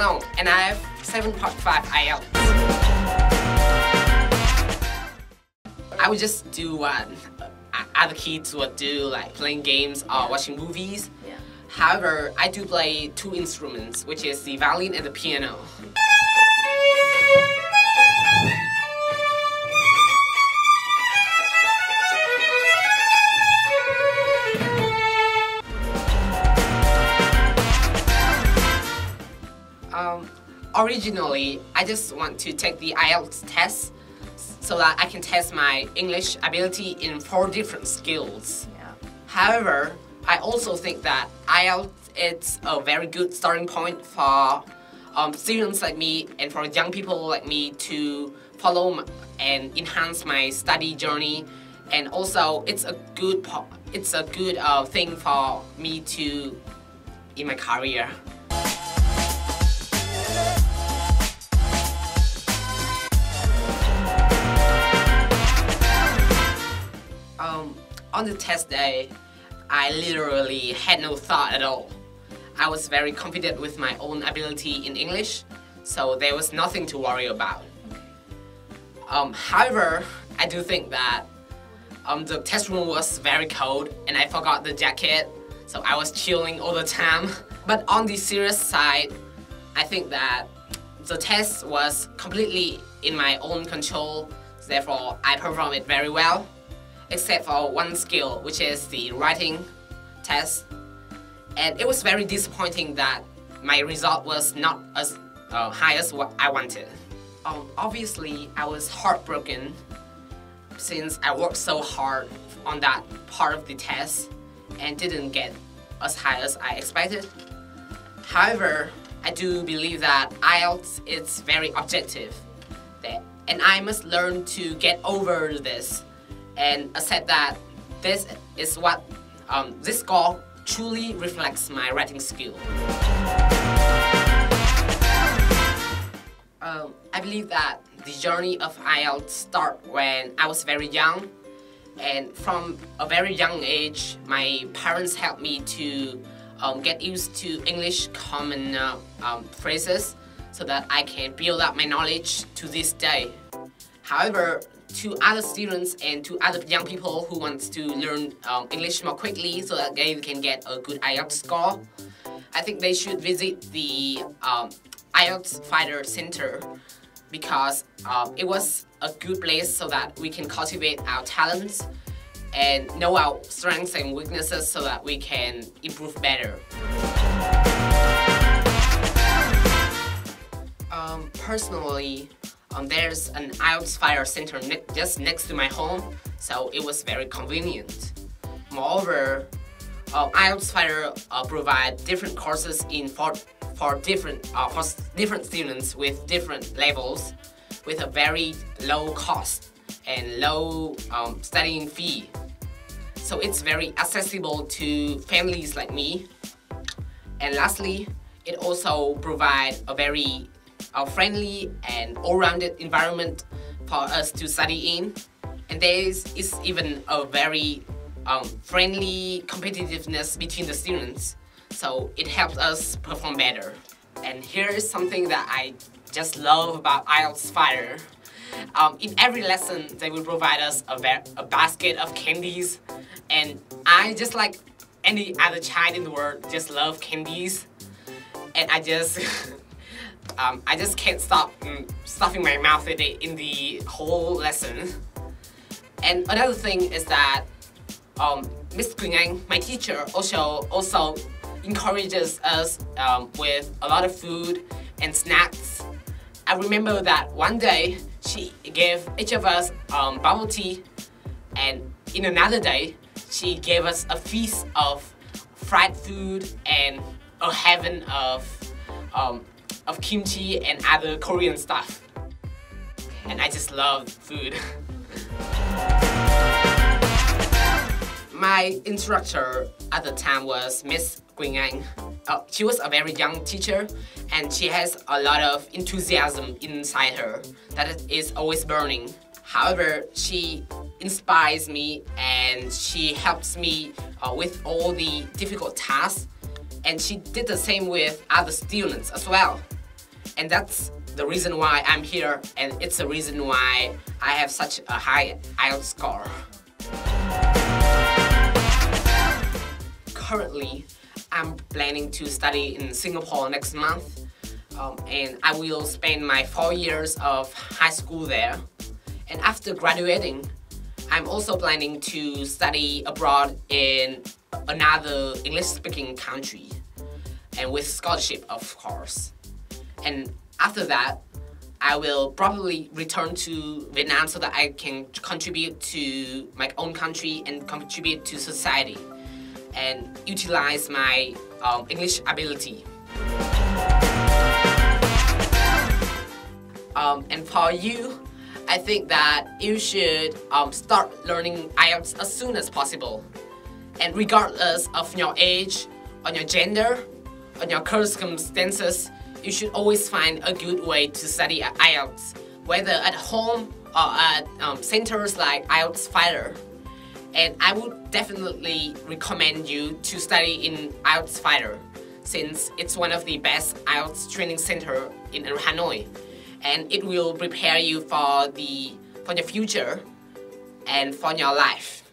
Long and I have 7.5 IELTS. I would just do what other kids would do, like playing games or watching movies. Yeah. However, I do play 2 instruments, which is the violin and the piano. Originally, I just want to take the IELTS test so that I can test my English ability in 4 different skills. Yeah. However, I also think that IELTS is a very good starting point for students like me and for young people like me to follow and enhance my study journey, and also it's a good thing for me to in my career. On the test day, I literally had no thought at all. I was very confident with my own ability in English, so there was nothing to worry about. However, I do think that the test room was very cold and I forgot the jacket, so I was chilling all the time. But on the serious side, I think that the test was completely in my own control, therefore I performed it very well. Except for one skill, which is the writing test. And it was very disappointing that my result was not as high as what I wanted. Obviously, I was heartbroken since I worked so hard on that part of the test and didn't get as high as I expected. However, I do believe that IELTS is very objective, and I must learn to get over this and accept that this is what this score truly reflects my writing skill. I believe that the journey of IELTS started when I was very young, and from a very young age, my parents helped me to get used to English common phrases so that I can build up my knowledge to this day. However, to other students and to other young people who want to learn English more quickly so that they can get a good IELTS score, I think they should visit the IELTS Fighter Center because it was a good place so that we can cultivate our talents and know our strengths and weaknesses so that we can improve better. Personally, there's an IELTS Fighter Center just next to my home, so it was very convenient. Moreover, IELTS Fighter provide different courses for different students with different levels, with a very low cost and low studying fee. So it's very accessible to families like me. And lastly, it also provides a very friendly and all-rounded environment for us to study in, and there is even a very friendly competitiveness between the students, so it helps us perform better. And here is something that I just love about IELTS Fighter. In every lesson, they will provide us a basket of candies, and I, just like any other child in the world, just love candies, and I just can't stop stuffing my mouth with it in the whole lesson. And another thing is that Miss Quỳnh, my teacher, also encourages us with a lot of food and snacks. I remember that one day she gave each of us bubble tea, and in another day she gave us a feast of fried food and a heaven of kimchi and other Korean stuff. And I just love food. My instructor at the time was Miss Quỳnh. She was a very young teacher and she has a lot of enthusiasm inside her that is always burning. However, she inspires me and she helps me with all the difficult tasks, and she did the same with other students as well. And that's the reason why I'm here, and it's the reason why I have such a high IELTS score. Currently, I'm planning to study in Singapore next month, and I will spend my 4 years of high school there. And after graduating, I'm also planning to study abroad in another English-speaking country, and with scholarship, of course. And after that, I will probably return to Vietnam so that I can contribute to my own country and contribute to society and utilize my English ability. And for you, I think that you should start learning IELTS as soon as possible. And regardless of your age, or your gender, or your circumstances, you should always find a good way to study IELTS, whether at home or at centers like IELTS Fighter. And I would definitely recommend you to study in IELTS Fighter, since it's one of the best IELTS training center in Hanoi, and it will prepare you for your future and for your life.